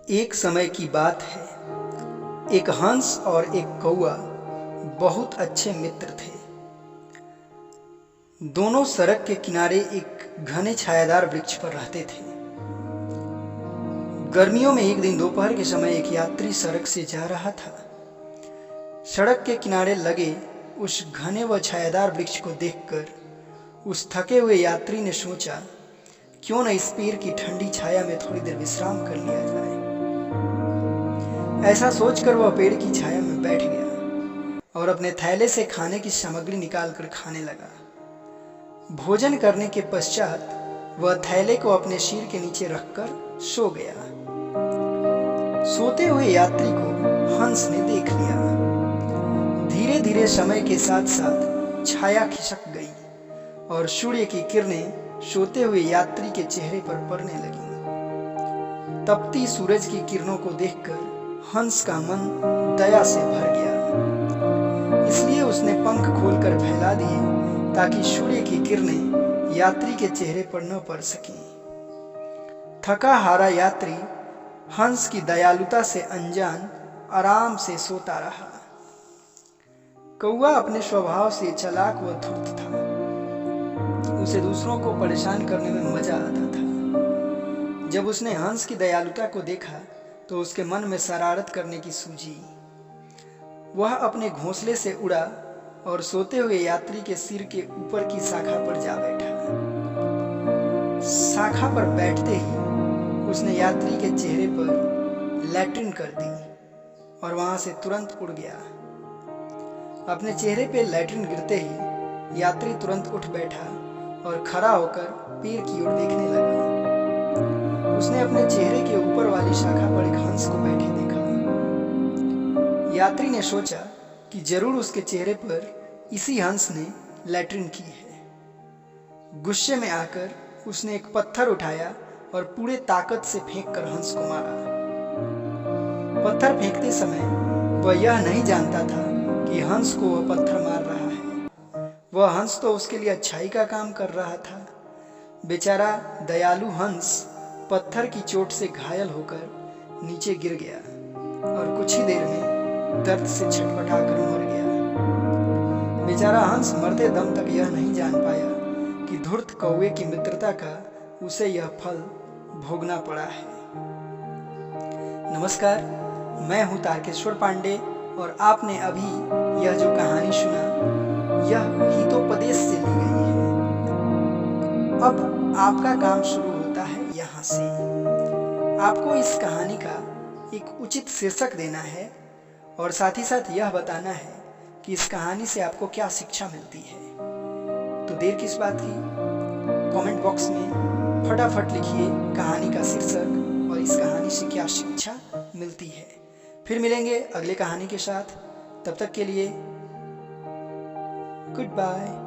एक समय की बात है, एक हंस और एक कौआ बहुत अच्छे मित्र थे। दोनों सड़क के किनारे एक घने छायादार वृक्ष पर रहते थे। गर्मियों में एक दिन दोपहर के समय एक यात्री सड़क से जा रहा था। सड़क के किनारे लगे उस घने व छायादार वृक्ष को देखकर उस थके हुए यात्री ने सोचा, क्यों न इस पेड़ की ठंडी छाया में थोड़ी देर विश्राम कर लिया जाए। ऐसा सोचकर वह पेड़ की छाया में बैठ गया और अपने थैले से खाने की सामग्री निकालकर खाने लगा। भोजन करने के पश्चात वह थैले को अपने सिर के नीचे रखकर सो गया। सोते हुए यात्री को हंस ने देख लिया। धीरे धीरे समय के साथ साथ छाया खिसक गई और सूर्य की किरणें सोते हुए यात्री के चेहरे पर पड़ने लगी। तपती सूरज की किरणों को देखकर हंस का मन दया से भर गया, इसलिए उसने पंख खोलकर फैला दिए ताकि सूर्य की किरणें यात्री के चेहरे पर न पड़ सकें। थका हारा यात्री हंस की दयालुता से अनजान आराम से सोता रहा। कौआ अपने स्वभाव से चालाक व धूर्त था। उसे दूसरों को परेशान करने में मजा आता था। जब उसने हंस की दयालुता को देखा तो उसके मन में शरारत करने की सूझी। वह अपने घोंसले से उड़ा और सोते हुए यात्री के सिर के ऊपर की शाखा पर जा बैठा। शाखा पर बैठते ही उसने यात्री के चेहरे पर लैट्रिन कर दी और वहां से तुरंत उड़ गया। अपने चेहरे पे लैट्रिन गिरते ही यात्री तुरंत उठ बैठा और खड़ा होकर पेड़ की ओर देखने लगा। उसने अपने चेहरे के ऊपर वाली शाखा पर एक हंस को बैठे देखा। यात्री ने सोचा कि जरूर उसके चेहरे पर इसी हंस ने लैट्रिन की है। गुस्से में आकर उसने एक पत्थर उठाया और पूरे ताकत से फेंककर हंस को मारा। पत्थर फेंकते समय वह यह नहीं जानता था कि हंस को वह पत्थर मार रहा है। वह हंस तो उसके लिए अच्छाई का काम कर रहा था। बेचारा दयालु हंस पत्थर की चोट से घायल होकर नीचे गिर गया और कुछ ही देर में दर्द से छटपटाकर मर गया। बेचारा हंस मरते दम तक यह नहीं जान पाया कि धूर्त कौवे की मित्रता का उसे यह फल भोगना पड़ा है। नमस्कार, मैं हूं तारकेश्वर पांडे और आपने अभी यह जो कहानी सुना यह हितोपदेश से ली गई है। अब आपका काम शुरू होता है यहाँ से। आपको इस कहानी का एक उचित शीर्षक देना है और साथ ही साथ यह बताना है कि इस कहानी से आपको क्या शिक्षा मिलती है। तो देर किस बात की, कमेंट बॉक्स में फटाफट लिखिए कहानी का शीर्षक और इस कहानी से क्या शिक्षा मिलती है। फिर मिलेंगे अगले कहानी के साथ। तब तक के लिए गुड बाय।